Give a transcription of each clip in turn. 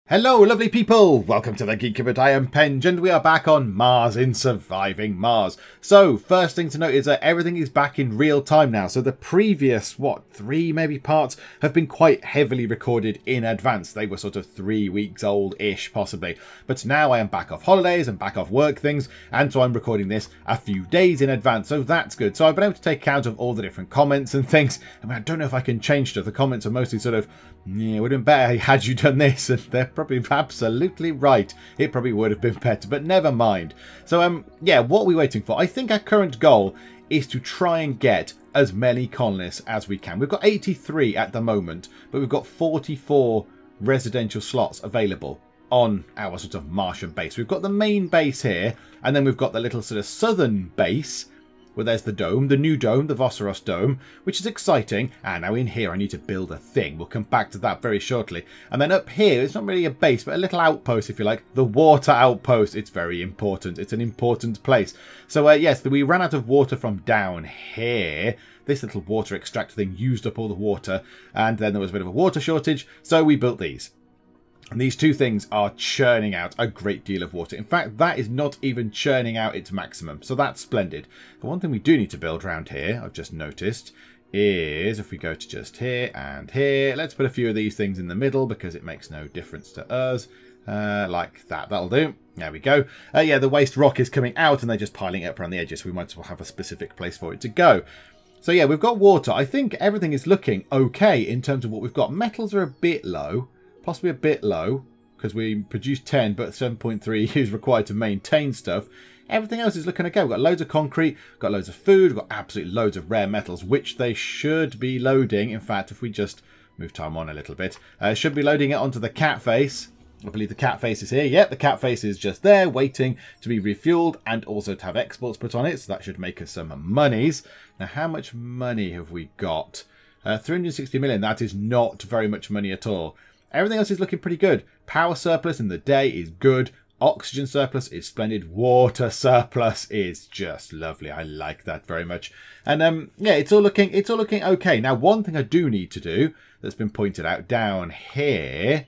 Hello lovely people, welcome to the Geek, I am Penge and we are back on Mars in Surviving Mars. So first thing to note is that everything is back in real time now, so the previous, three maybe parts have been quite heavily recorded in advance. They were sort of 3 weeks old-ish possibly, but now I am back off holidays and back off work things, and so I'm recording this a few days in advance, so that's good. So I've been able to take account of all the different comments and things. I mean, I don't know if I can change stuff. The comments are mostly sort of, yeah, it would have been better had you done this, and they're probably absolutely right. It probably would have been better, but never mind. So yeah, what are we waiting for? I think our current goal is to try and get as many colonists as we can. We've got 83 at the moment, but we've got 44 residential slots available on our sort of Martian base. We've got the main base here, and then we've got the little sort of southern base. Well, there's the dome, the new dome, the Voceros dome, which is exciting. And now in here I need to build a thing. We'll come back to that very shortly. And then up here, it's not really a base, but a little outpost, if you like. The water outpost. It's very important. It's an important place. So, yes, we ran out of water from down here. This little water extractor thing used up all the water. And then there was a bit of a water shortage. So we built these. And these two things are churning out a great deal of water. In fact, that is not even churning out its maximum. So that's splendid. The one thing we do need to build around here, I've just noticed, is if we go to just here and here, let's put a few of these things in the middle because it makes no difference to us. Like that. That'll do. There we go. Yeah, the waste rock is coming out and they're just piling it up around the edges. So we might as well have a specific place for it to go. So yeah, we've got water. I think everything is looking okay in terms of what we've got. Metals are a bit low. Possibly a bit low, because we produced 10, but 7.3 is required to maintain stuff. Everything else is looking okay. We've got loads of concrete, got loads of food, we've got absolutely loads of rare metals, which they should be loading. In fact, if we just move time on a little bit, should be loading it onto the cat face. I believe the cat face is here. Yep, the cat face is just there, waiting to be refueled and also to have exports put on it. So that should make us some monies. Now, how much money have we got? 360 million. That is not very much money at all. Everything else is looking pretty good. Power surplus in the day is good. Oxygen surplus is splendid. Water surplus is just lovely. I like that very much. And yeah, it's all looking okay. Now, one thing I do need to do that's been pointed out down here.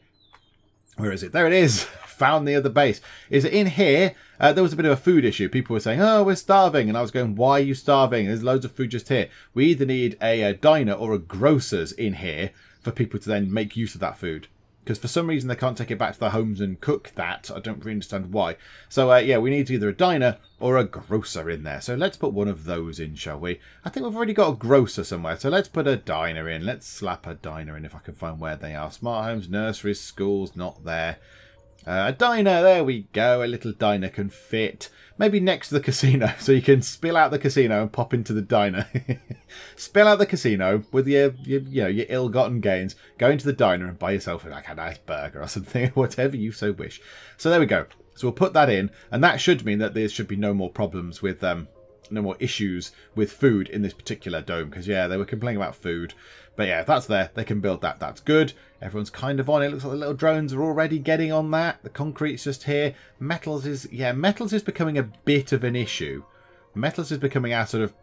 Where is it? There it is. Found the other base. Is it in here? There was a bit of a food issue. People were saying, oh, we're starving. And I was going, why are you starving? There's loads of food just here. We either need a diner or a grocer's in here for people to then make use of that food. Because for some reason they can't take it back to their homes and cook that. I don't really understand why. So yeah, we need either a diner or a grocer in there. So let's put one of those in, shall we? I think we've already got a grocer somewhere. So let's put a diner in. Let's slap a diner in if I can find where they are. Smart homes, nurseries, schools, not there. A diner, there we go. A little diner can fit. Maybe next to the casino, so you can spill out the casino and pop into the diner. Spill out the casino with your ill-gotten gains. Go into the diner and buy yourself like a nice burger or something, whatever you so wish. So there we go. So we'll put that in, and that should mean that there should be no more problems with no more issues with food in this particular dome. Because yeah, they were complaining about food. But yeah, if that's there, they can build that. That's good. Everyone's kind of on it. Looks like the little drones are already getting on that. The concrete's just here. Metals is becoming a bit of an issue. Metals is becoming our sort of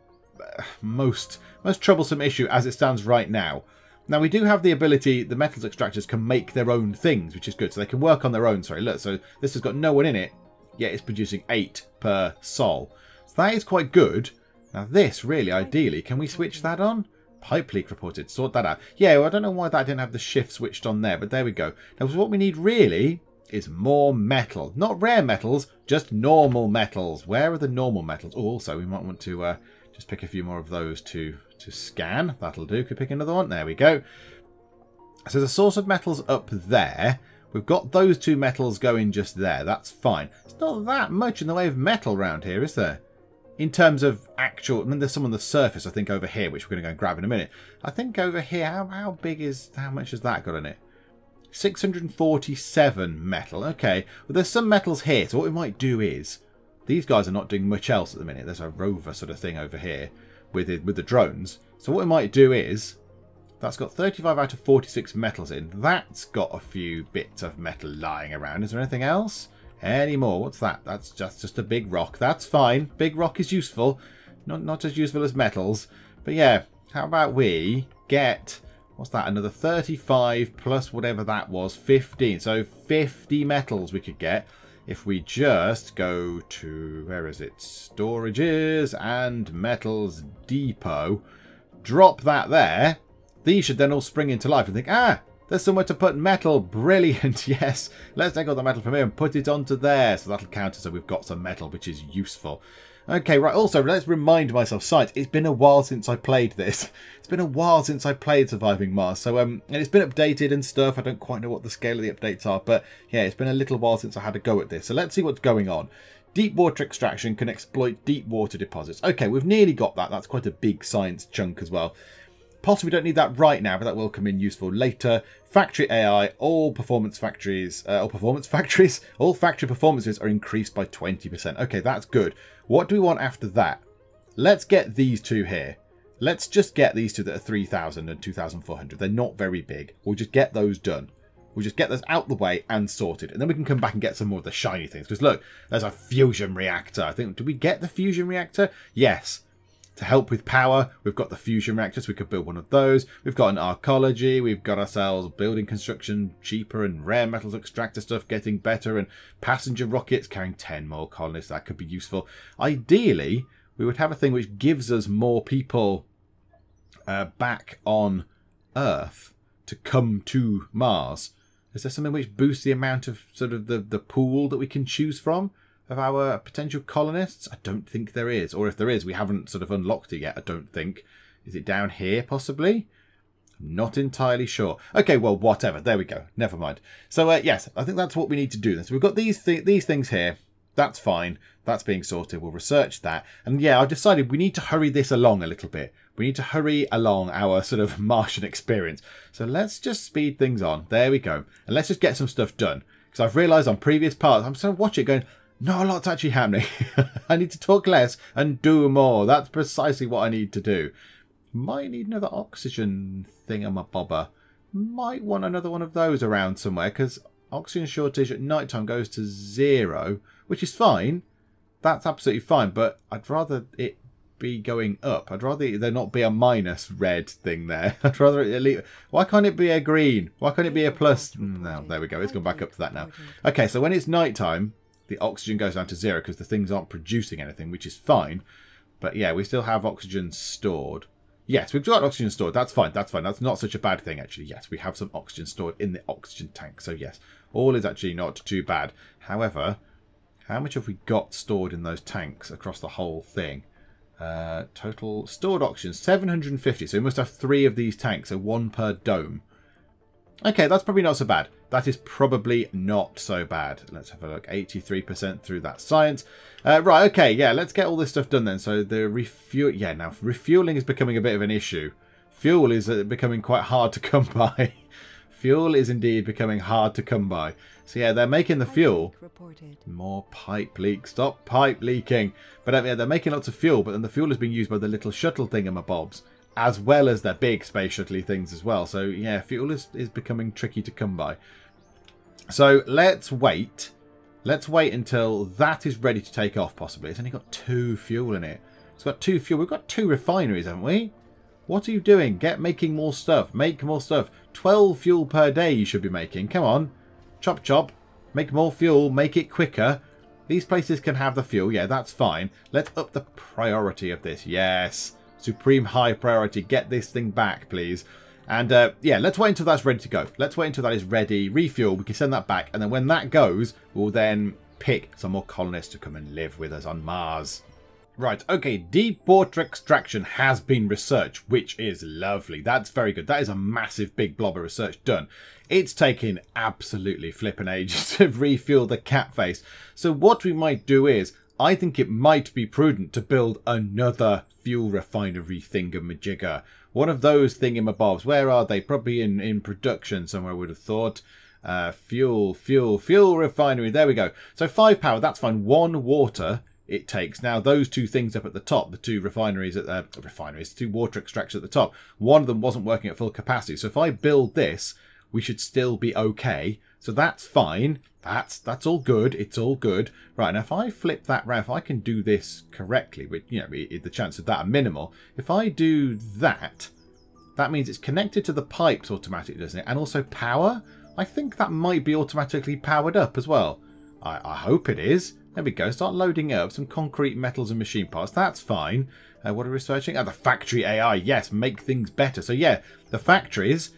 most troublesome issue as it stands right now. Now, we do have the ability, the metals extractors can make their own things, which is good. So they can work on their own. Sorry, look, so this has got no one in it, yet it's producing 8 per sol. So that is quite good. Now this, really, ideally, can we switch that on? Pipe leak reported. Sort that out. Yeah, well, I don't know why that didn't have the shift switched on there, but there we go. Now, what we need really is more metal. Not rare metals, just normal metals. Where are the normal metals? Oh, also, we might want to just pick a few more of those to scan. That'll do. Could pick another one. There we go. So the source of metals up there. We've got those two metals going just there. That's fine. It's not that much in the way of metal around here, is there? In terms of actual, I mean, there's some on the surface, I think, over here, which we're going to go and grab in a minute. I think over here, how much has that got in it? 647 metal. Okay, well, there's some metals here. So what we might do is, these guys are not doing much else at the minute. There's a rover sort of thing over here with the drones. So what we might do is, that's got 35 out of 46 metals in. That's got a few bits of metal lying around. Is there anything else? Any more? What's that? That's just a big rock. That's fine. Big rock is useful. Not as useful as metals. But yeah, how about we get What's that? Another 35 plus whatever that was, 15. So 50 metals we could get if we just go to, where is it? Storages and metals depot. Drop that there. These should then all spring into life and think, ah, there's somewhere to put metal. Brilliant. Yes. Let's take all the metal from here and put it onto there. So that'll count as so we've got some metal, which is useful. Okay, right. Also, let's remind myself, science. It's been a while since I played this. It's been a while since I played Surviving Mars. So, and it's been updated and stuff. I don't quite know what the scale of the updates are, but yeah, it's been a little while since I had a go at this. So let's see what's going on. Deep water extraction can exploit deep water deposits. Okay, we've nearly got that. That's quite a big science chunk as well. Possibly don't need that right now, but that will come in useful later. Factory AI, all factory performances are increased by 20%. Okay, that's good. What do we want after that? Let's get these two here. Let's just get these two that are 3,000 and 2,400. They're not very big. We'll just get those done. We'll just get those out the way and sorted. And then we can come back and get some more of the shiny things. Because look, there's a fusion reactor. I think, did we get the fusion reactor? Yes. To help with power, we've got the fusion reactor, so we could build one of those. We've got an archaeology. We've got ourselves building construction, cheaper and rare metals extractor stuff getting better, and passenger rockets carrying 10 more colonies. That could be useful. Ideally, we would have a thing which gives us more people back on Earth to come to Mars. Is there something which boosts the amount of sort of the pool that we can choose from of our potential colonists? I don't think there is. Or if there is, we haven't sort of unlocked it yet, I don't think. Is it down here, possibly? I'm not entirely sure. Okay, well, whatever. There we go. Never mind. So, yes, I think that's what we need to do then. So we've got these things here. That's fine. That's being sorted. We'll research that. And yeah, I've decided we need to hurry this along a little bit. We need to hurry along our sort of Martian experience. So let's just speed things on. There we go. And let's just get some stuff done. Because I've realised on previous parts, I'm sort of watching it going, not a lot's actually happening. I need to talk less and do more. That's precisely what I need to do. Might need another oxygen thingamabobber. Might want another one of those around somewhere, because oxygen shortage at night time goes to 0, which is fine. That's absolutely fine, but I'd rather it be going up. I'd rather there not be a minus red thing there. I'd rather it... Why can't it be a green? Why can't it be a plus? No, there we go. It's gone back up to that now. Okay, so when it's night time, the oxygen goes down to 0 because the things aren't producing anything, which is fine. But yeah, we still have oxygen stored. Yes, we've got oxygen stored. That's fine. That's fine. That's not such a bad thing, actually. Yes, we have some oxygen stored in the oxygen tank. So yes, all is actually not too bad. However, how much have we got stored in those tanks across the whole thing? Total stored oxygen, 750. So we must have 3 of these tanks, so 1 per dome. Okay, that's probably not so bad. That is probably not so bad. Let's have a look. 83% through that science. Right, okay, yeah, let's get all this stuff done then. So the refuel... Yeah, now refueling is becoming a bit of an issue. Fuel is becoming quite hard to come by. Fuel is indeed becoming hard to come by. So yeah, they're making the fuel. More pipe leak. Stop pipe leaking. But yeah, they're making lots of fuel, but then the fuel is being used by the little shuttle thingamabobs, as well as their big space shuttle things as well. So yeah, fuel is becoming tricky to come by. So let's wait. Let's wait until that is ready to take off, possibly. It's only got 2 fuel in it. It's got 2 fuel. We've got 2 refineries, haven't we? What are you doing? Get making more stuff. Make more stuff. 12 fuel per day you should be making. Come on. Chop chop. Make more fuel. Make it quicker. These places can have the fuel. Yeah, that's fine. Let's up the priority of this. Yes. Supreme high priority. Get this thing back, please. And yeah, let's wait until that's ready to go. Let's wait until that is ready. Refuel. We can send that back. And then when that goes, we'll then pick some more colonists to come and live with us on Mars. Right, okay, deep water extraction has been researched, which is lovely. That's very good. That is a massive big blob of research done. It's taken absolutely flippin' ages to refuel the cat face. So what we might do is, I think it might be prudent to build another fuel refinery thingamajigger. One of those thingamabobs. Where are they? Probably in production somewhere, I would have thought. Fuel refinery. There we go. So 5 power, that's fine. 1 water it takes. Now, those 2 things up at the top, the 2 refineries at the 2 water extractors at the top, one of them wasn't working at full capacity. So if I build this, we should still be okay. So that's fine. That's all good. It's all good. Right, now if I flip that round, if I can do this correctly, which, you know, the chances of that are minimal. If I do that, That means it's connected to the pipes automatically, doesn't it? And also power. I think that might be automatically powered up as well. I hope it is. There we go. Start loading up some concrete, metals and machine parts. That's fine. What are we researching? The factory AI. Yes, make things better. So yeah, the factories,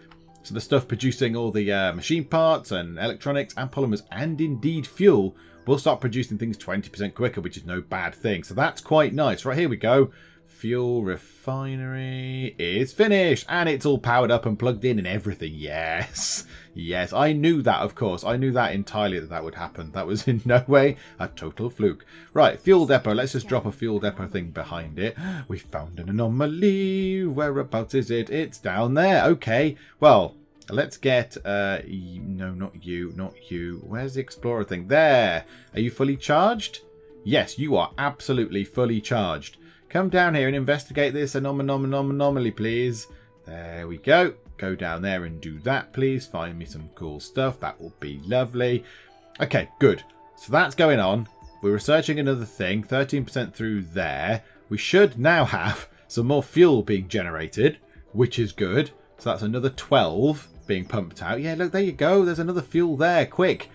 so the stuff producing all the machine parts and electronics and polymers and indeed fuel, will start producing things 20% quicker, which is no bad thing. So that's quite nice. Right, here we go. Fuel refinery is finished and it's all powered up and plugged in and everything. Yes. Yes, I knew that, of course. I knew that entirely that would happen. That was in no way a total fluke. Right, fuel depot. Let's just drop a fuel depot thing behind it. We found an anomaly. Whereabouts is it? It's down there. Okay. Well, let's get... no, not you. Not you. Where's the explorer thing? There. Are you fully charged? Yes, you are absolutely fully charged. Come down here and investigate this anomaly, please. There we go. Go down there and do that, please. Find me some cool stuff. That will be lovely. Okay, good. So that's going on. We're researching another thing. 13% through there. We should now have some more fuel being generated, which is good. So that's another 12 being pumped out. Yeah, look, there you go. There's another fuel there. Quick.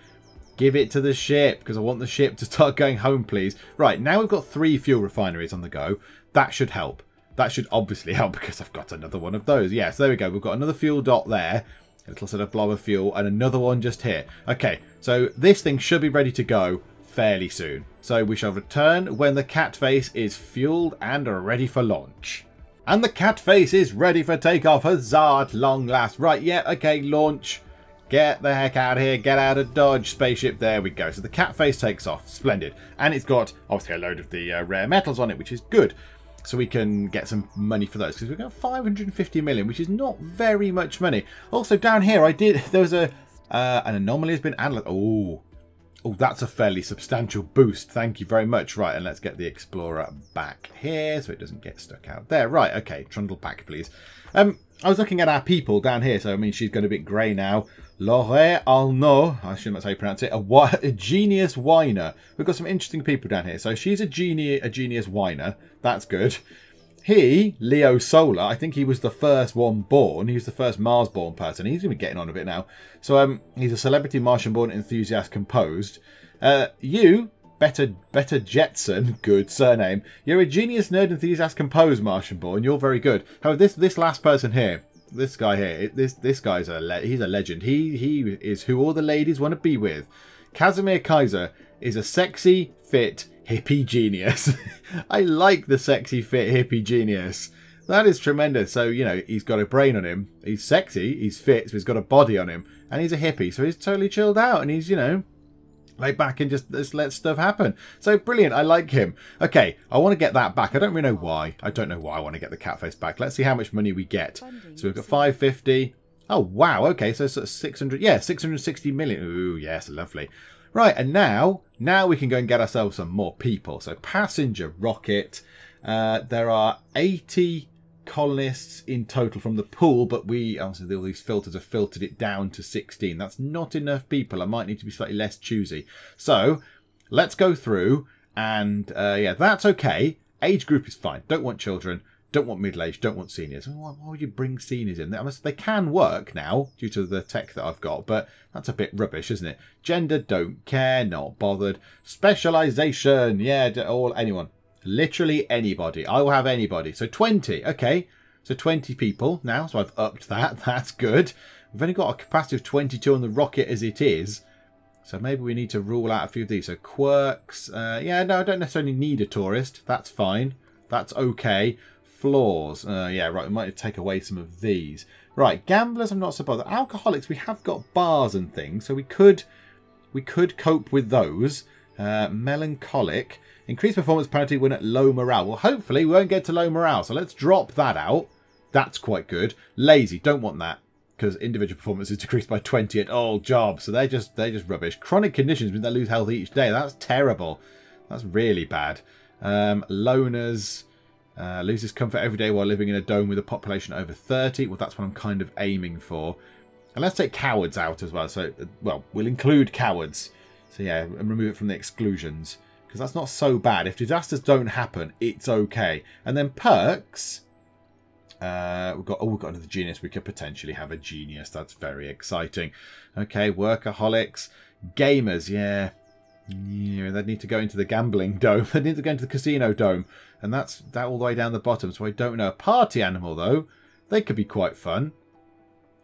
Give it to the ship, because I want the ship to start going home, please. Right, now we've got 3 fuel refineries on the go. That should help. That should obviously help, because I've got another one of those. Yeah, so there we go. We've got another fuel dot there. A little sort of blob of fuel, and another one just here. Okay, so this thing should be ready to go fairly soon. So we shall return when the cat face is fueled and ready for launch. And the cat face is ready for takeoff. Huzzah, at long last. Right, yeah, okay, launch. Get the heck out of here. Get out of Dodge, spaceship. There we go. So the cat face takes off. Splendid. And it's got, obviously, a load of the rare metals on it, which is good. So we can get some money for those. Because we've got 550 million, which is not very much money. Also, down here, there was an anomaly has been analysed. Oh, that's a fairly substantial boost. Thank you very much. Right, and let's get the Explorer back here so it doesn't get stuck out there. Right, okay. Trundle back, please. I was looking at our people down here. So, I mean, she's going a bit grey now. Laure Arnaud, I shouldn't know how you pronounce it, a genius whiner. We've got some interesting people down here. So she's a genius whiner. That's good. He, Leo Solar, I think he was the first one born. He was the first Mars-born person. He's going to be getting on a bit now. So he's a celebrity Martian-born enthusiast composed. You, Better Jetson, good surname. You're a genius nerd enthusiast composed Martian-born. You're very good. However, this last person here, this guy here, this guy's he's a legend. He is who all the ladies want to be with. Casimir Kaiser is a sexy, fit, hippie genius. I like the sexy, fit, hippie genius. That is tremendous. So, you know, he's got a brain on him. He's sexy, he's fit, so he's got a body on him. And he's a hippie, so he's totally chilled out. And he's, you know, laid back and just let stuff happen. So brilliant. I like him. Okay, I want to get that back. I don't really know why. I don't know why I want to get the cat face back. Let's see how much money we get. So we've got 550. Oh, wow. Okay, so sort of 600. Yeah, 660 million. Ooh, yes, lovely. Right, and now we can go and get ourselves some more people. So passenger rocket. There are 80 colonists in total from the pool, but we obviously all these filters have filtered it down to 16. That's not enough people. I might need to be slightly less choosy. So let's go through and yeah, that's okay. Age group is fine. Don't want children, don't want middle-aged, don't want seniors. Why would you bring seniors in? They can work now due to the tech that I've got, but that's a bit rubbish, isn't it? Gender, don't care, not bothered. Specialization, yeah, anyone. Literally anybody. I will have anybody. So 20. Okay. So 20 people now. So I've upped that. That's good. We've only got a capacity of 22 on the rocket as it is. So maybe we need to rule out a few of these. So quirks. Yeah, no, I don't necessarily need a tourist. That's fine. That's okay. Flaws. Yeah, right. We might take away some of these. Right. Gamblers, I'm not so bothered. Alcoholics, we have got bars and things. So we could cope with those. Melancholic. Increased performance penalty when at low morale. Well, hopefully we won't get to low morale. So let's drop that out. That's quite good. Lazy. Don't want that. Because individual performance is decreased by 20 at all jobs. So they're just rubbish. Chronic conditions mean they lose health each day. That's terrible. That's really bad. Loners. Loses comfort every day while living in a dome with a population over 30. Well, that's what I'm kind of aiming for. And let's take cowards out as well. So, well, we'll include cowards. So yeah, and remove it from the exclusions. Because that's not so bad. If disasters don't happen, it's okay. And then perks. We've got another genius. We could potentially have a genius. That's very exciting. Okay, workaholics, gamers. Yeah, they need to go into the gambling dome. They need to go into the casino dome, and that's that all the way down the bottom. So I don't know. A party animal though, they could be quite fun.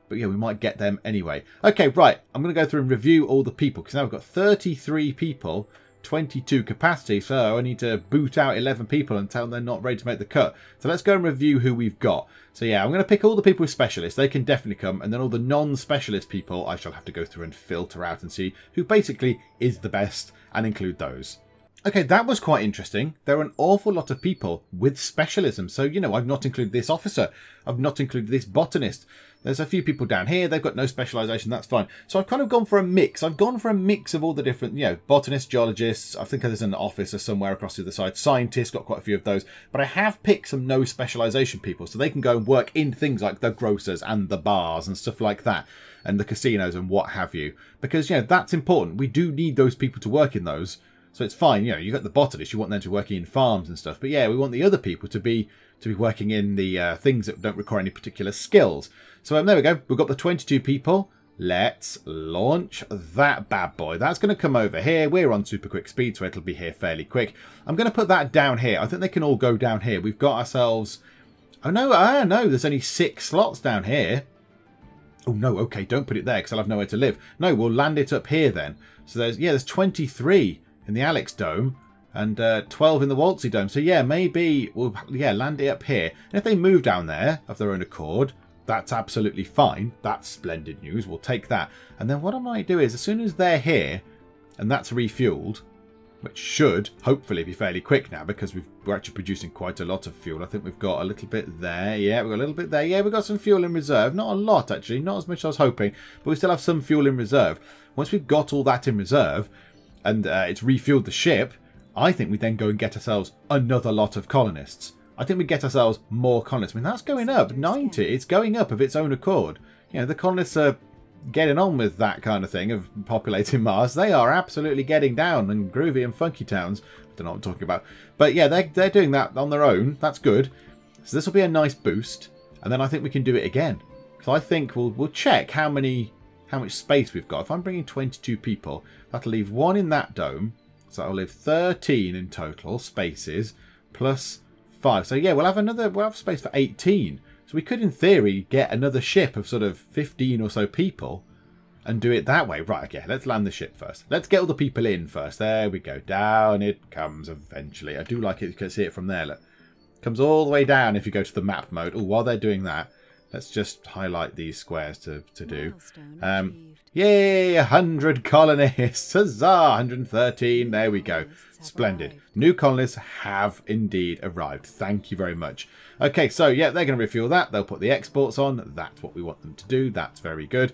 But yeah, we might get them anyway. Okay, right. I'm going to go through and review all the people because now we've got 33 people. 22 capacity, so I need to boot out 11 people and tell them they're not ready to make the cut. So let's go and review who we've got. So yeah, I'm going to pick all the people with specialists. They can definitely come, and then all the non-specialist people I shall have to go through and filter out and see who basically is the best and include those. Okay, that was quite interesting. There are an awful lot of people with specialism. So, you know, I've not included this officer. I've not included this botanist. There's a few people down here. They've got no specialisation. That's fine. So I've kind of gone for a mix. I've gone for a mix of all the different, you know, botanists, geologists. I think there's an officer somewhere across the other side. Scientists, got quite a few of those. But I have picked some no specialisation people. So they can go and work in things like the grocers and the bars and stuff like that. And the casinos and what have you. Because, you know, that's important. We do need those people to work in those. So it's fine, you know, you've got the botanists, you want them to be working in farms and stuff. But yeah, we want the other people to be working in the things that don't require any particular skills. So there we go. We've got the 22 people. Let's launch that bad boy. That's going to come over here. We're on super quick speed, so it'll be here fairly quick. I'm going to put that down here. I think they can all go down here. We've got ourselves... Oh, no, there's only 6 slots down here. Oh, no, okay, don't put it there because I'll have nowhere to live. No, we'll land it up here then. So there's 23 in the Alex Dome and 12 in the Waltzy Dome. So yeah, maybe we'll land it up here. And if they move down there of their own accord, that's absolutely fine. That's splendid news. We'll take that. And then what I might do is as soon as they're here and that's refueled, which should hopefully be fairly quick now because we're actually producing quite a lot of fuel. I think we've got a little bit there. Yeah, we've got a little bit there. Yeah, we've got some fuel in reserve. Not a lot, actually. Not as much as I was hoping. But we still have some fuel in reserve. Once we've got all that in reserve, and it's refueled the ship, I think we then go and get ourselves another lot of colonists. I think we get ourselves more colonists. I mean, that's going up. 90. It's going up of its own accord. You know, the colonists are getting on with that kind of thing of populating Mars. They are absolutely getting down and groovy and funky towns. I don't know what I'm talking about. But yeah, they're doing that on their own. That's good. So this will be a nice boost. And then I think we can do it again. So I think we'll check how much space we've got. If I'm bringing 22 people, that'll leave 1 in that dome. So that'll leave 13 in total spaces plus 5. So yeah, we'll have space for 18. So we could, in theory, get another ship of sort of 15 or so people and do it that way. Right, okay, let's land the ship first. Let's get all the people in first. There we go. Down it comes eventually. I do like it. You can see it from there. Look. It comes all the way down if you go to the map mode. Oh, while they're doing that, let's just highlight these squares to do. Yay, 100 colonists. Huzzah, 113. There we go. Splendid. New colonists have indeed arrived. Thank you very much. Okay, so yeah, they're going to refuel that. They'll put the exports on. That's what we want them to do. That's very good.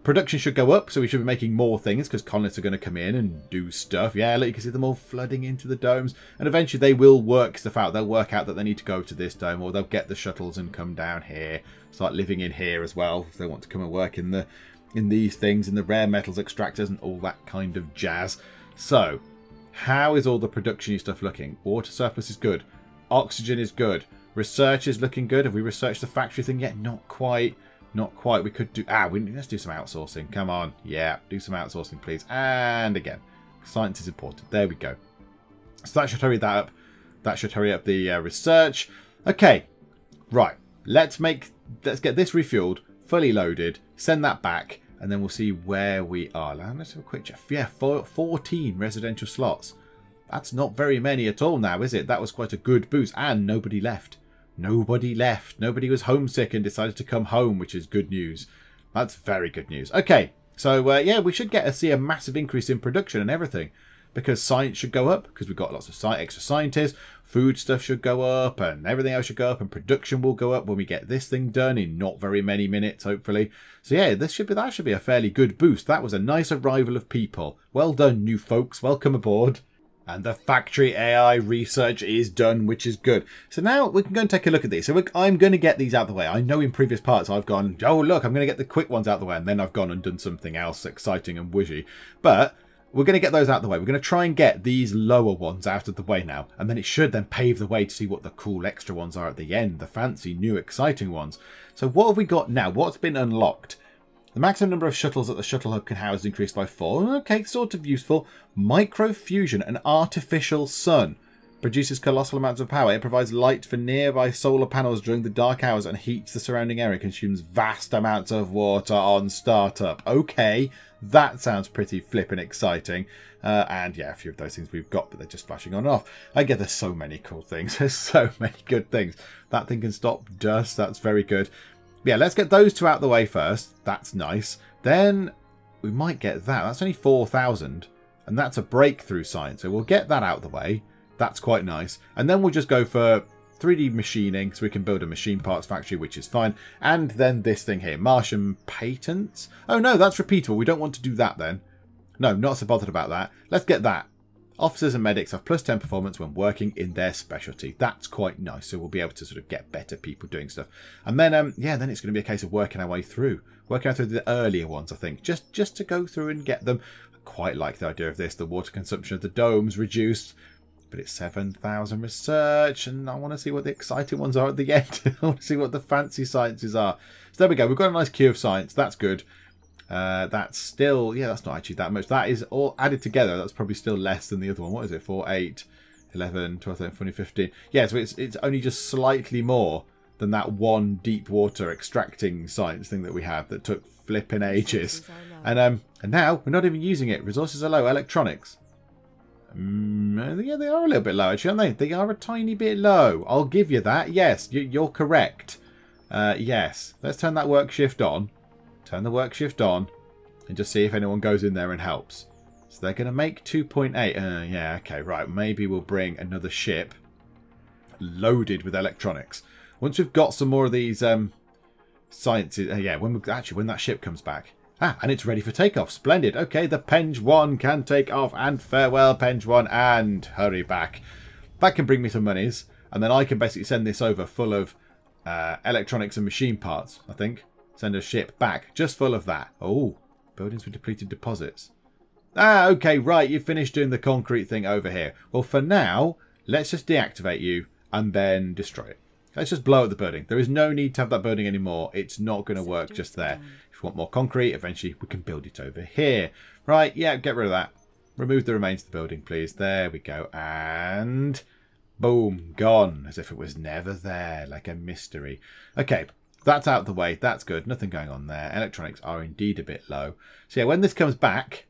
Production should go up, so we should be making more things because colonists are going to come in and do stuff. Yeah, look, you can see them all flooding into the domes. And eventually they will work stuff out. They'll work out that they need to go to this dome, or they'll get the shuttles and come down here. Start living in here as well if they want to come and work in these things, in the rare metals extractors and all that kind of jazz. So, how is all the production stuff looking? Water surplus is good. Oxygen is good. Research is looking good. Have we researched the factory thing yet? Not quite. Not quite. We could do... let's do some outsourcing. Come on. Yeah, do some outsourcing, please. And again, science is important. There we go. So that should hurry that up. That should hurry up the research. Okay. Right. Let's get this refueled, fully loaded, send that back, and then we'll see where we are. Let's have a quick check. Yeah, 14 residential slots. That's not very many at all now, is it? That was quite a good boost. And nobody left. Nobody left. Nobody was homesick and decided to come home, which is good news. That's very good news. Okay, so yeah, we should see a massive increase in production and everything. Because science should go up, because we've got lots of extra scientists. Food stuff should go up, and everything else should go up, and production will go up when we get this thing done in not very many minutes, hopefully. So yeah, that should be a fairly good boost. That was a nice arrival of people. Well done, new folks. Welcome aboard. And the factory AI research is done, which is good. So now we can go and take a look at these. So I'm going to get these out of the way. I know in previous parts I've gone, oh look, I'm going to get the quick ones out of the way, and then I've gone and done something else exciting and wishy. But we're going to get those out of the way. We're going to try and get these lower ones out of the way now. And then it should then pave the way to see what the cool extra ones are at the end. The fancy, new, exciting ones. So what have we got now? What's been unlocked? The maximum number of shuttles that the shuttle hub can house increased by 4. Okay, sort of useful. Microfusion, an artificial sun. Produces colossal amounts of power. It provides light for nearby solar panels during the dark hours and heats the surrounding area. Consumes vast amounts of water on startup. Okay, that sounds pretty flippin' exciting. And yeah, a few of those things we've got, but they're just flashing on and off. I get there's so many cool things. There's so many good things. That thing can stop dust. That's very good. Yeah, let's get those two out the way first. That's nice. Then we might get that. That's only 4,000. And that's a breakthrough sign. So we'll get that out of the way. That's quite nice. And then we'll just go for 3D machining so we can build a machine parts factory, which is fine. And then this thing here, Martian patents. Oh no, that's repeatable. We don't want to do that then. No, not so bothered about that. Let's get that. Officers and medics have plus 10 performance when working in their specialty. That's quite nice. So we'll be able to sort of get better people doing stuff. And then, yeah, then it's going to be a case of working our way through. Working out through the earlier ones, I think. Just to go through and get them. I quite like the idea of this. The water consumption of the domes reduced. But it's 7,000 research. And I want to see what the exciting ones are at the end. I want to see what the fancy sciences are. So there we go. We've got a nice queue of science. That's good. That's still, yeah, that's not actually that much. That is all added together. That's probably still less than the other one. What is it? 4, 8, 11, 12, 13, 14, 15. Yeah, so it's only just slightly more than that one deep water extracting science thing that we had that took flipping ages. And now we're not even using it. Resources are low. Electronics. Yeah, they are a little bit low, actually, aren't they? They are a tiny bit low. I'll give you that. Yes, you're correct. Yes. Let's turn that work shift on. Turn the work shift on and just see if anyone goes in there and helps. So they're going to make 2.8. Yeah, okay, right. Maybe we'll bring another ship loaded with electronics. Once we've got some more of these sciences. Yeah, when that ship comes back. Ah, and it's ready for takeoff. Splendid. Okay, the Penge 1 can take off. And farewell, Penge 1. And hurry back. That can bring me some monies. And then I can basically send this over full of electronics and machine parts, I think. Send a ship back just full of that. Oh, buildings with depleted deposits. Ah, okay, right. You've finished doing the concrete thing over here. Well, for now, let's just deactivate you and then destroy it. Let's just blow up the building. There is no need to have that building anymore. It's not going to work just there. If you want more concrete, eventually we can build it over here. Right, yeah, get rid of that. Remove the remains of the building, please. There we go. And boom, gone. As if it was never there, like a mystery. Okay. That's out of the way. That's good. Nothing going on there. Electronics are indeed a bit low. So yeah, when this comes back,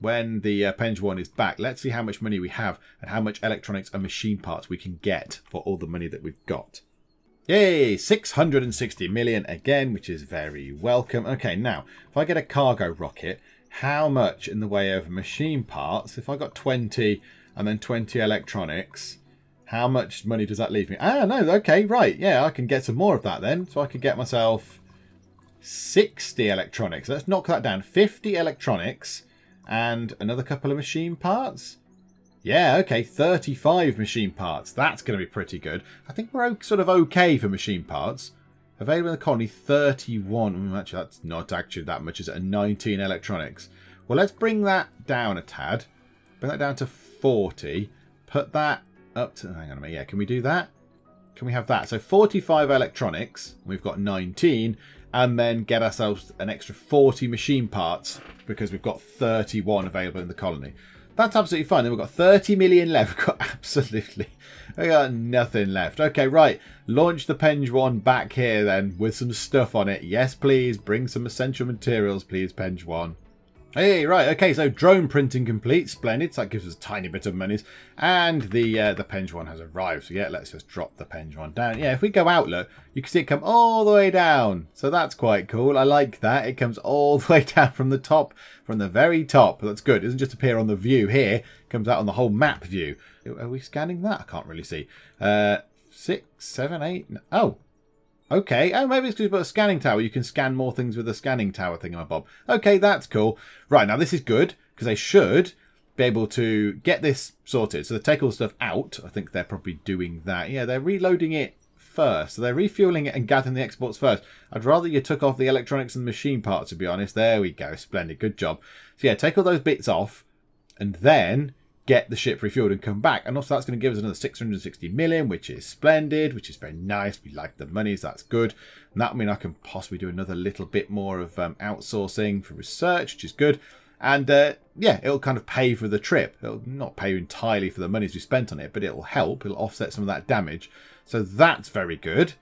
when the Penge 1 is back, let's see how much money we have and how much electronics and machine parts we can get for all the money that we've got. Yay! 660 million again, which is very welcome. Okay, now, if I get a cargo rocket, how much in the way of machine parts, if I got 20 and then 20 electronics... How much money does that leave me? Ah, no, okay, right. Yeah, I can get some more of that then. So I could get myself 60 electronics. Let's knock that down. 50 electronics and another couple of machine parts. Yeah, okay, 35 machine parts. That's going to be pretty good. I think we're sort of okay for machine parts. Available in the colony, 31. Actually, that's not actually that much, is it? 19 electronics. Well, let's bring that down a tad. Bring that down to 40. Put that up to, hang on a minute, yeah, can we do that? Can we have that? So 45 electronics, we've got 19, and then get ourselves an extra 40 machine parts because we've got 31 available in the colony. That's absolutely fine. Then we've got 30 million left. We've got we got nothing left. Okay, right. Launch the Penge 1 back here then with some stuff on it. Yes, please. Bring some essential materials, please, Penge 1. Hey, right, okay, so drone printing complete, splendid, so that gives us a tiny bit of monies, and the Penge 1 has arrived, so yeah, let's just drop the Penge 1 down. Yeah, if we go out, look, you can see it come all the way down, so that's quite cool. I like that. It comes all the way down from the top, from the very top. That's good. It doesn't just appear on the view here, it comes out on the whole map view. Are we scanning that? I can't really see. 6, 7, 8, oh. Okay, oh, maybe it's because you've got a scanning tower. You can scan more things with a scanning tower thingamabob. Okay, that's cool. Right, now this is good, because they should be able to get this sorted. So they take all the stuff out. I think they're probably doing that. Yeah, they're reloading it first. So they're refueling it and gathering the exports first. I'd rather you took off the electronics and machine parts, to be honest. There we go. Splendid. Good job. So yeah, take all those bits off. and then get the ship refueled and come back. And also that's going to give us another 660 million, which is splendid, which is very nice. We like the monies, that's good. And that will mean I can possibly do another little bit more of outsourcing for research, which is good. And yeah, it'll kind of pay for the trip. It'll not pay entirely for the monies we spent on it, but it'll help. It'll offset some of that damage. So that's very good.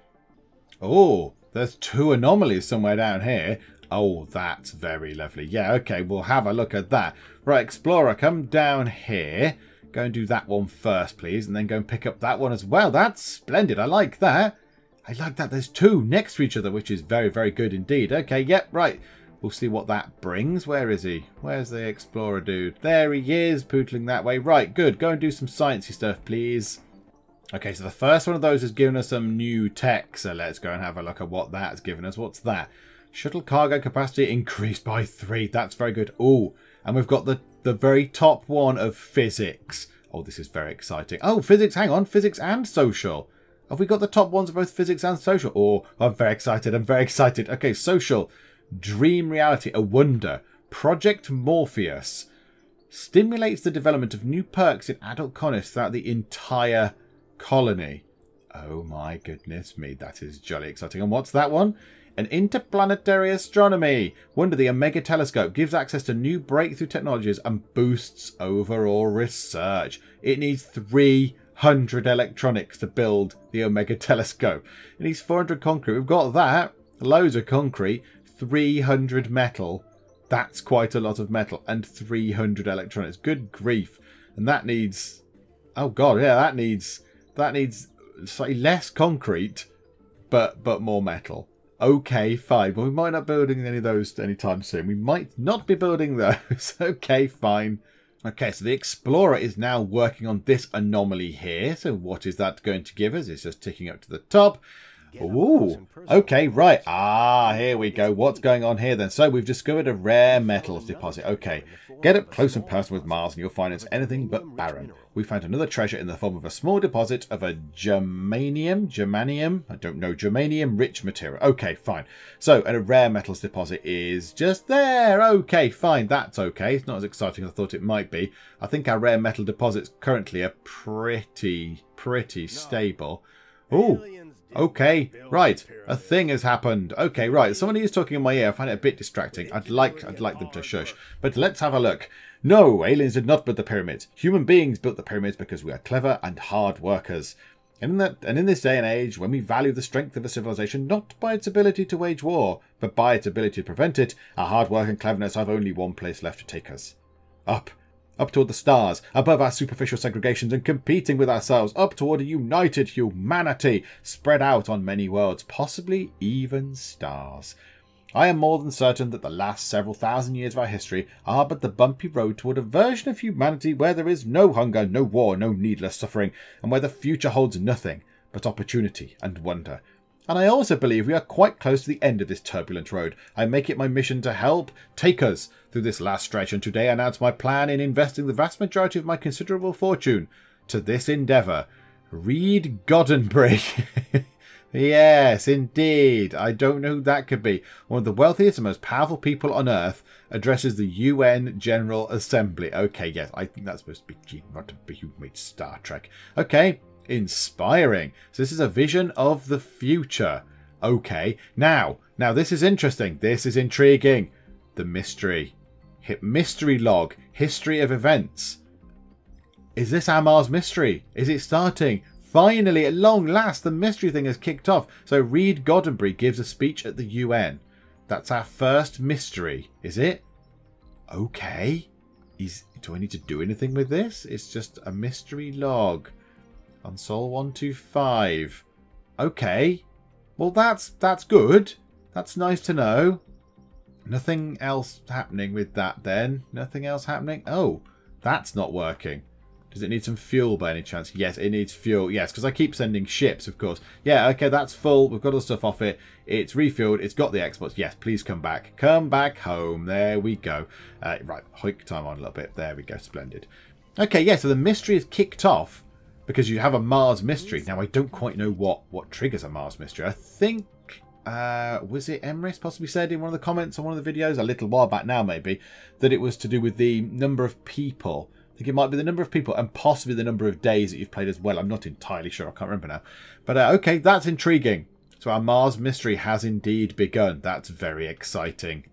Oh, there's 2 anomalies somewhere down here. Oh, that's very lovely. Yeah, okay, we'll have a look at that. Right, Explorer, come down here. Go and do that one first, please, and then go and pick up that one as well. That's splendid. I like that. I like that. There's 2 next to each other, which is very, very good indeed. Okay, yep, right. We'll see what that brings. Where is he? Where's the Explorer dude? There he is, pootling that way. Right, good. Go and do some sciencey stuff, please. Okay, so the first one of those has given us some new tech, so let's go and have a look at what that's given us. What's that? Shuttle cargo capacity increased by 3. That's very good. Oh, and we've got the very top one of physics. Oh, this is very exciting. Oh, physics, hang on. Physics and social. Have we got the top ones of both physics and social? Oh, I'm very excited. I'm very excited. Okay, social. Dream reality, a wonder. Project Morpheus. Stimulates the development of new perks in adult colonies throughout the entire colony. Oh my goodness me. That is jolly exciting. And what's that one? An interplanetary astronomy. Wonder the Omega telescope gives access to new breakthrough technologies and boosts overall research. It needs 300 electronics to build the Omega telescope. It needs 400 concrete. We've got that. Loads of concrete. 300 metal. That's quite a lot of metal. And 300 electronics. Good grief. And that needs... Oh god, yeah, that needs slightly less concrete, but more metal. Okay, fine. But we might not be building any of those anytime soon. We might not be building those. Okay, fine. Okay, so the Explorer is now working on this anomaly here. So what is that going to give us? It's just ticking up to the top. Ooh, okay, right. Ah, here we go. What's going on here then? So we've discovered a rare metals deposit. Okay, get up close and personal with Mars and you'll find it's anything but barren. We found another treasure in the form of a small deposit of a germanium, I don't know, germanium rich material. Okay, fine. So, and a rare metals deposit is just there. Okay, fine. That's okay. It's not as exciting as I thought it might be. I think our rare metal deposits currently are pretty stable. Ooh. Okay, right. A thing has happened. Okay, right. Somebody is talking in my ear. I find it a bit distracting. I'd like them to shush. But let's have a look. No, aliens did not build the pyramids. Human beings built the pyramids because we are clever and hard workers. And in this day and age, when we value the strength of a civilization not by its ability to wage war, but by its ability to prevent it, our hard work and cleverness have only one place left to take us. Up. Up toward the stars, above our superficial segregations and competing with ourselves, up toward a united humanity, spread out on many worlds, possibly even stars. I am more than certain that the last several thousand years of our history are but the bumpy road toward a version of humanity where there is no hunger, no war, no needless suffering, and where the future holds nothing but opportunity and wonder. And I also believe we are quite close to the end of this turbulent road. I make it my mission to help take us through this last stretch, and today I announce my plan in investing the vast majority of my considerable fortune to this endeavour. Rede Goddenberry. Yes, indeed. I don't know who that could be. One of the wealthiest and most powerful people on Earth addresses the UN General Assembly. Okay, yes, I think that's supposed to be Geek, not who made Star Trek. Okay. Inspiring. So this is a vision of the future. Okay. Now this is interesting. This is intriguing. The mystery. Mystery log. History of events. Is this our Mars mystery? Is it starting? Finally, at long last, the mystery thing has kicked off. So Rede Goddenberry gives a speech at the UN. That's our first mystery. Is it? Okay. Do I need to do anything with this? It's just a mystery log. On Sol 125. Okay. Well, that's good. That's nice to know. Nothing else happening with that then. Nothing else happening. Oh, that's not working. Does it need some fuel by any chance? Yes, it needs fuel. Yes, because I keep sending ships, of course. Yeah, okay, that's full. We've got all the stuff off it. It's refueled. It's got the exports. Yes, please come back. Come back home. There we go. Right, hoik time on a little bit. There we go. Splendid. Okay, yeah, so the mystery is kicked off. Because you have a Mars mystery. Now, I don't quite know what triggers a Mars mystery. I think was it Emrys possibly said in one of the comments on one of the videos, a little while back now maybe, that it was to do with the number of people. I think it might be the number of people and possibly the number of days that you've played as well. I'm not entirely sure. I can't remember now. But okay, that's intriguing. So our Mars mystery has indeed begun. That's very exciting.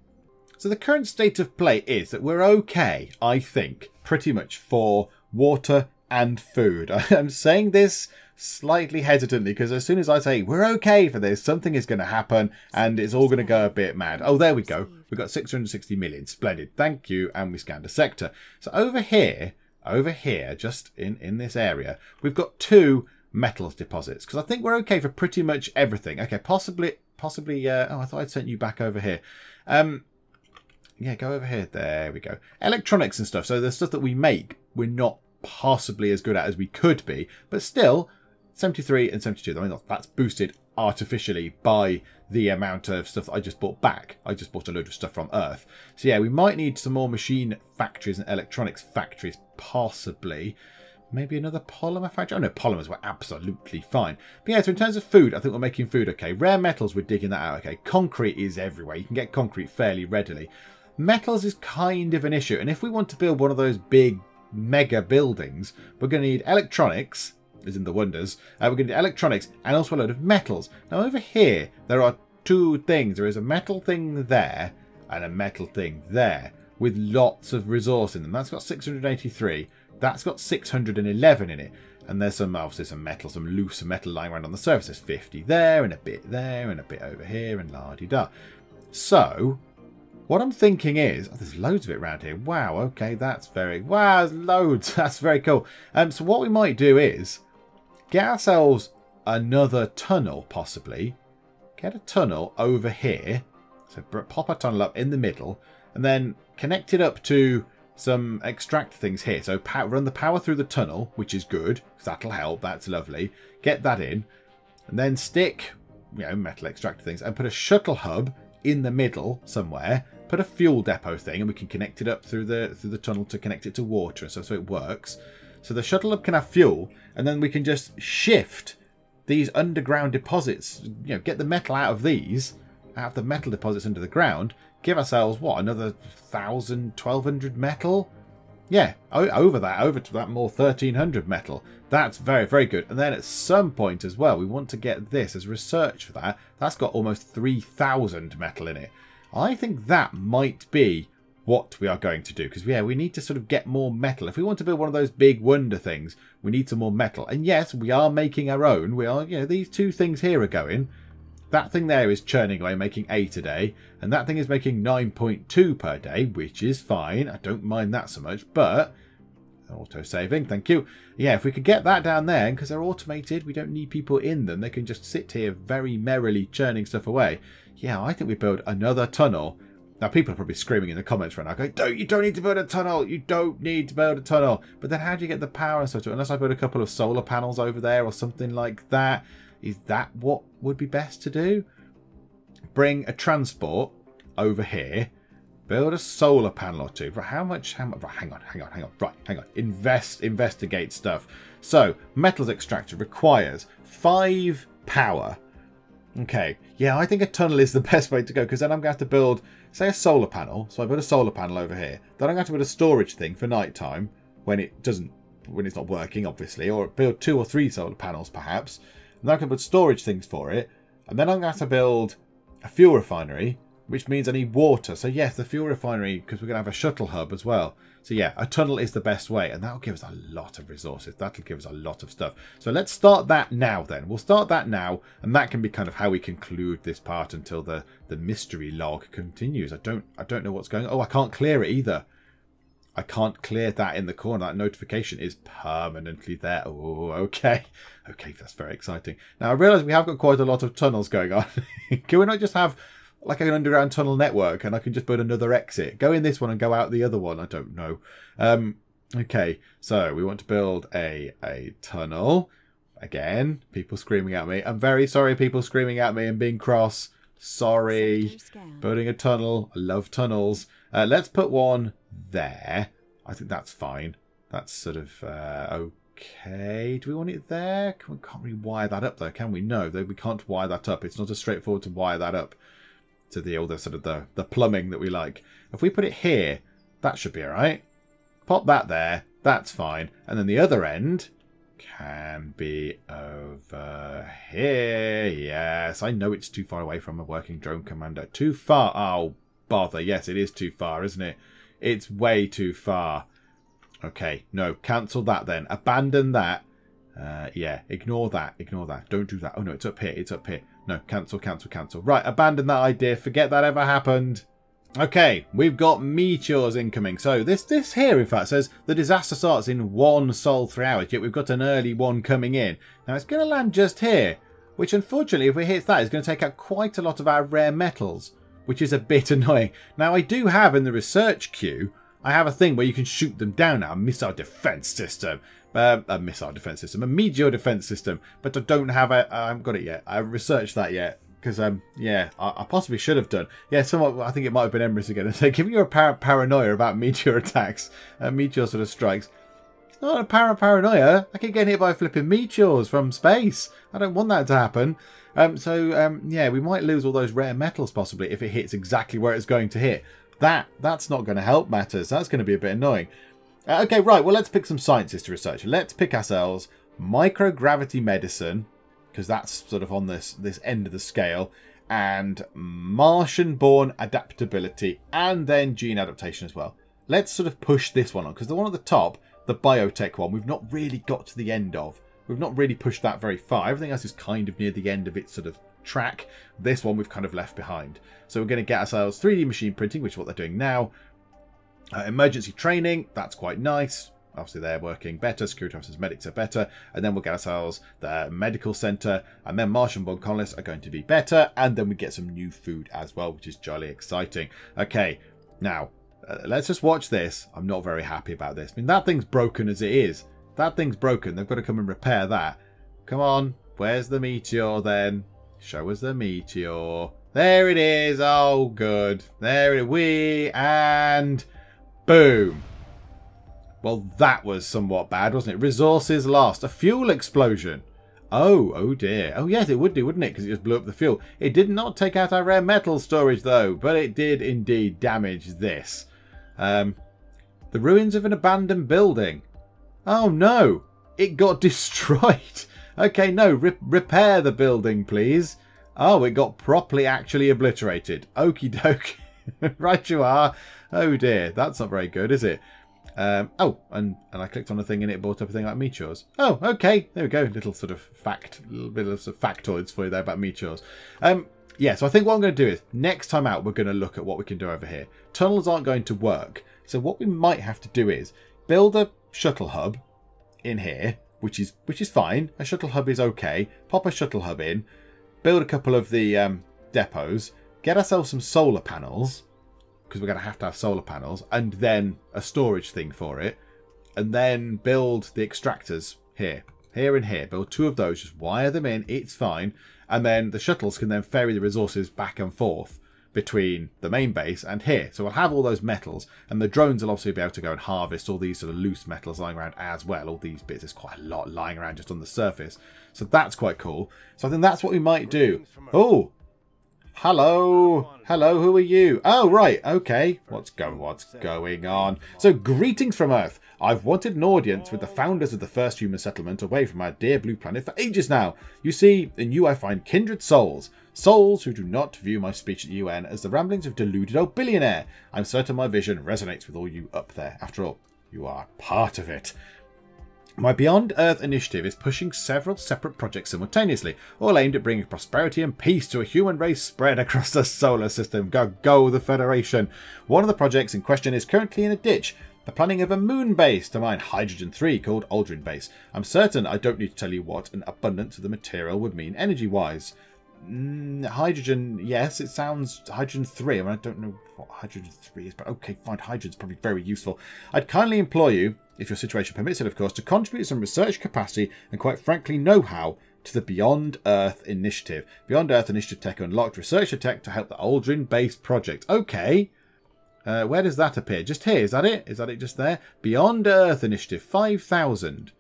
So the current state of play is that we're okay, I think, pretty much for water and food. I'm saying this slightly hesitantly because as soon as I say we're okay for this, something is going to happen and it's all going to go a bit mad. Oh, there we go. We've got 660 million. Splendid. Thank you. And we scanned a sector. So over here, just in this area, we've got 2 metals deposits because I think we're okay for pretty much everything. Okay, possibly. Oh, I thought I'd sent you back over here. Yeah, go over here. There we go. Electronics and stuff. So the stuff that we make, we're not possibly as good at as we could be, but still 73 and 72. I mean, that's boosted artificially by the amount of stuff that I just bought back. I just bought a load of stuff from Earth. So yeah, we might need some more machine factories and electronics factories, possibly. Maybe another polymer factory. Oh no, polymers were absolutely fine. But yeah, so in terms of food, I think we're making food okay. Rare metals, we're digging that out okay. Concrete is everywhere. You can get concrete fairly readily. Metals is kind of an issue. And if we want to build one of those big mega buildings, we're going to need electronics, as in the wonders. We're going to need electronics and also a load of metals. Now over here, there are 2 things. There is a metal thing there and a metal thing there with lots of resource in them. That's got 683. That's got 611 in it. And there's some, obviously, some metal, some loose metal lying around on the surface. There's 50 there and a bit over here and la-di-da. So what I'm thinking is, oh, there's loads of it around here. Wow, okay, that's very, wow, there's loads. That's very cool. So what we might do is get ourselves another tunnel, possibly. Get a tunnel over here. So pop a tunnel up in the middle and then connect it up to some extract things here. So run the power through the tunnel, which is good, because that'll help. That's lovely. Get that in. And then stick, metal extractor things and put a shuttle hub in the middle somewhere. Put a fuel depot thing and we can connect it up through the tunnel to connect it to water and stuff so it works. So the shuttle hub can have fuel and then we can just shift these underground deposits, get the metal out of these, out of the metal deposits under the ground, give ourselves, what, another 1,000, 1,200 metal? Yeah, over to that more 1,300 metal. That's very, very good. And then at some point as well, we want to get this as research for that. That's got almost 3,000 metal in it. I think that might be what we are going to do. Because, yeah, we need to sort of get more metal. If we want to build one of those big wonder things, we need some more metal. And yes, we are making our own. We are, these 2 things here are going. That thing there is churning away, making 8 a day. And that thing is making 9.2 per day, which is fine. I don't mind that so much. But auto-saving, thank you. Yeah, if we could get that down there, because they're automated, we don't need people in them. They can just sit here very merrily churning stuff away. Yeah, I think we build another tunnel. Now, people are probably screaming in the comments right now, going, you don't need to build a tunnel. You don't need to build a tunnel. But then how do you get the power and stuff to it? Unless I put a couple of solar panels over there or something like that. Is that what would be best to do? Bring a transport over here. Build a solar panel or 2. How much? Right, hang on. Right, hang on. Investigate stuff. So, metals extractor requires 5 power. Okay, yeah, I think a tunnel is the best way to go because then I'm going to have to build, say, a solar panel. So I put a solar panel over here. Then I'm going to have to build a storage thing for nighttime when it's not working, obviously, or build 2 or 3 solar panels perhaps. And then I can put storage things for it. And then I'm going to have to build a fuel refinery, which means I need water. So yes, the fuel refinery, because we're going to have a shuttle hub as well. So yeah, a tunnel is the best way, and that'll give us a lot of resources. That'll give us a lot of stuff. So let's start that now then. We'll start that now, and that can be kind of how we conclude this part until the mystery log continues. I don't know what's going on. Oh, I can't clear it either. I can't clear that in the corner. That notification is permanently there. Oh, okay. Okay, that's very exciting. Now, I realise we have got quite a lot of tunnels going on. Can we not just have like an underground tunnel network and I can just build another exit? Go in this one and go out the other one. I don't know. Okay, so we want to build a tunnel. Again, people screaming at me. I'm very sorry, people screaming at me and being cross. Sorry. Building a tunnel. I love tunnels. Let's put one there. I think that's fine. That's sort of Okay, do we want it there? We can't really wire that up though, can we? No, we can't wire that up. It's not as straightforward to wire that up to the all the sort of the plumbing that we like. If we put it here, that should be alright. Pop that there, that's fine. And then the other end can be over here. Yes, I know it's too far away from a working drone commander. Too far. Oh, bother. Yes, it is too far, isn't it? It's way too far. Okay, no, cancel that then. Abandon that. Yeah, ignore that. Ignore that. Don't do that. Oh, no, it's up here. It's up here. No, cancel, cancel, cancel. Right, abandon that idea. Forget that ever happened. Okay, we've got meteors incoming. So this here, in fact, says the disaster starts in 1 sol 3 hours, yet we've got an early one coming in. Now, it's going to land just here, which, unfortunately, if it hits that, it's going to take out quite a lot of our rare metals, which is a bit annoying. Now, I do have in the research queue, I have a thing where you can shoot them down now, a missile defense system. A meteor defense system, but I don't have it. I haven't got it yet. I haven't researched that yet. Because, yeah, I possibly should have done. Yeah, somewhat, I think it might have been Emrys again. So giving you a paranoia about meteor attacks, meteor sort of strikes. It's not a paranoia. I keep getting hit by flipping meteors from space. I don't want that to happen. Yeah, we might lose all those rare metals possibly if it hits exactly where it's going to hit. That's not going to help matters. That's going to be a bit annoying. Okay, right, well, let's pick some sciences to research. Let's pick ourselves microgravity medicine, because that's sort of on this end of the scale, and Martian-born adaptability, and then gene adaptation as well. Let's sort of push this one on, because the one at the top, the biotech one, we've not really got to the end of. We've not really pushed that very far. Everything else is kind of near the end of its sort of track. This one we've kind of left behind. So we're going to get ourselves 3D machine printing, which is what they're doing now. Emergency training, that's quite nice. Obviously, they're working better. Security officers, medics are better. And then we'll get ourselves the medical centre. And then Martian-born colonists are going to be better. And then we get some new food as well, which is jolly exciting. Okay, now, let's just watch this. I'm not very happy about this. I mean, that thing's broken as it is. That thing's broken. They've got to come and repair that. Come on. Where's the meteor then? Show us the meteor. There it is. Oh, good. There it is. And boom. Well, that was somewhat bad, wasn't it? Resources lost. A fuel explosion. Oh dear. Oh, yes, it would do, wouldn't it? Because it just blew up the fuel. It did not take out our rare metal storage, though. But it did indeed damage this. The ruins of an abandoned building. Oh, no. It got destroyed. Okay, no. Repair the building, please. Oh, it got properly actually obliterated. Okie doke. Right you are. Oh, dear. That's not very good, is it? Oh, and I clicked on a thing and it brought up a thing like meteors. Oh, okay. There we go. Little sort of little bit of factoids for you there about meteors. Yeah, so I think what I'm going to do is next time out, we're going to look at what we can do over here. Tunnels aren't going to work. So what we might have to do is build a shuttle hub in here, which is fine. A shuttle hub is okay. Pop a shuttle hub in, build a couple of the depots, get ourselves some solar panels, because we're going to have solar panels, and then a storage thing for it, and then build the extractors here and here. Build 2 of those, just wire them in, it's fine, and then the shuttles can then ferry the resources back and forth between the main base and here. So we'll have all those metals, and the drones will obviously be able to go and harvest all these sort of loose metals lying around as well. All these bits, there's quite a lot lying around just on the surface. So that's quite cool. So I think that's what we might do. Oh! Hello, who are you? Oh, right, okay. What's going on? So, greetings from Earth. I've wanted an audience with the founders of the first human settlement away from our dear blue planet for ages now. You see, in you I find kindred souls. Souls who do not view my speech at the UN as the ramblings of deluded old billionaire. I'm certain my vision resonates with all you up there. After all, you are part of it. My Beyond Earth initiative is pushing several separate projects simultaneously, all aimed at bringing prosperity and peace to a human race spread across the solar system. Go the Federation. One of the projects in question is currently in a ditch. The planning of a moon base to mine hydrogen-3 called Aldrin Base. I'm certain I don't need to tell you what an abundance of the material would mean energy-wise. Hydrogen, yes, it sounds hydrogen-3. I mean, I don't know what hydrogen-3 is, but okay, fine, hydrogen's probably very useful. I'd kindly implore you, if your situation permits it, of course, to contribute some research capacity and, quite frankly, know-how to the Beyond Earth Initiative. Beyond Earth Initiative Tech unlocked researcher tech to help the Aldrin Base project. Okay. Where does that appear? Just here, is that it? Is that it just there? Beyond Earth Initiative, 5,000.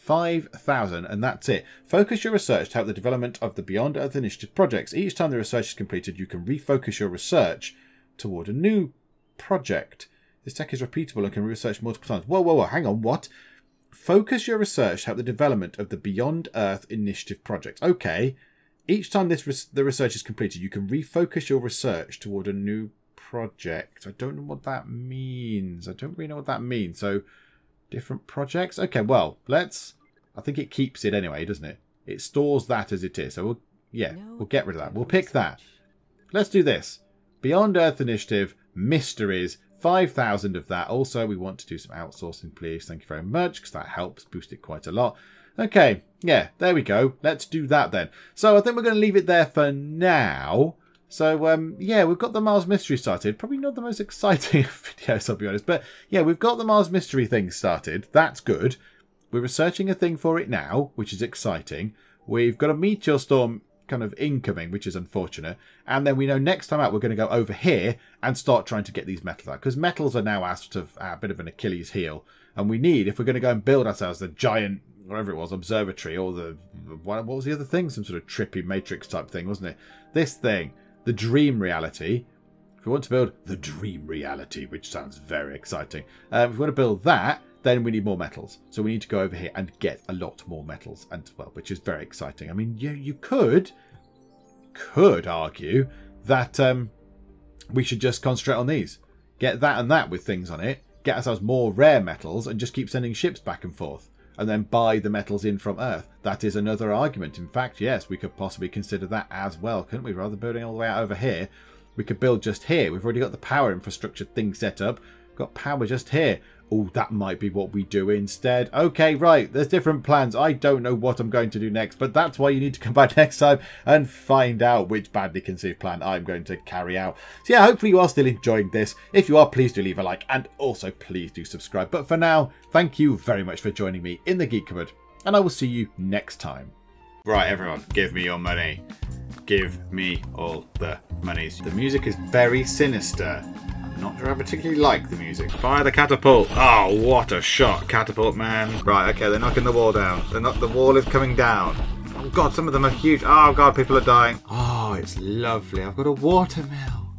5,000, and that's it. Focus your research to help the development of the Beyond Earth Initiative projects. Each time the research is completed, you can refocus your research toward a new project. This tech is repeatable and can be researched multiple times. Whoa, whoa, whoa, hang on, what? Focus your research to help the development of the Beyond Earth Initiative projects. Okay. Each time the research is completed, you can refocus your research toward a new project. I don't know what that means. I don't really know what that means. So, different projects? Okay, well, I think it keeps it anyway, doesn't it? It stores that as it is. So, we'll get rid of that. We'll pick that. Let's do this. Beyond Earth Initiative, mysteries, 5,000 of that. Also, we want to do some outsourcing, please. Thank you very much, because that helps boost it quite a lot. Okay, yeah, there we go. Let's do that then. So I think we're going to leave it there for now. So, yeah, we've got the Mars Mystery started. Probably not the most exciting videos, I'll be honest. But, yeah, we've got the Mars Mystery thing started. That's good. We're researching a thing for it now, which is exciting. We've got a meteor storm kind of incoming, which is unfortunate. And then we know next time out we're going to go over here and start trying to get these metals out. Because metals are now a bit of an Achilles heel. And we need, if we're going to go and build ourselves the giant, whatever it was, observatory, or what was the other thing? Some sort of trippy Matrix type thing, wasn't it? This thing, the dream reality. If we want to build the dream reality, which sounds very exciting. If we want to build that, then we need more metals. So we need to go over here and get a lot more metals, and well, which is very exciting. I mean, you could argue that we should just concentrate on these. Get that and that with things on it. Get ourselves more rare metals and just keep sending ships back and forth. And then buy the metals in from Earth. That is another argument. In fact, yes, we could possibly consider that as well, couldn't we? Rather than building all the way out over here, we could build just here. We've already got the power infrastructure thing set up. We've got power just here. Oh, that might be what we do instead. Okay, right. There's different plans. I don't know what I'm going to do next, but that's why you need to come back next time and find out which badly conceived plan I'm going to carry out. So yeah, hopefully you are still enjoying this. If you are, please do leave a like, and also please do subscribe. But for now, thank you very much for joining me in the Geek Cupboard, and I will see you next time. Right, everyone, give me your money. Give me all the monies. The music is very sinister. Not sure I particularly like the music. Fire the catapult. Oh, what a shot, catapult man. Right, okay, they're knocking the wall down. The wall is coming down. Oh god, some of them are huge. Oh god, people are dying. Oh, it's lovely. I've got a watermill.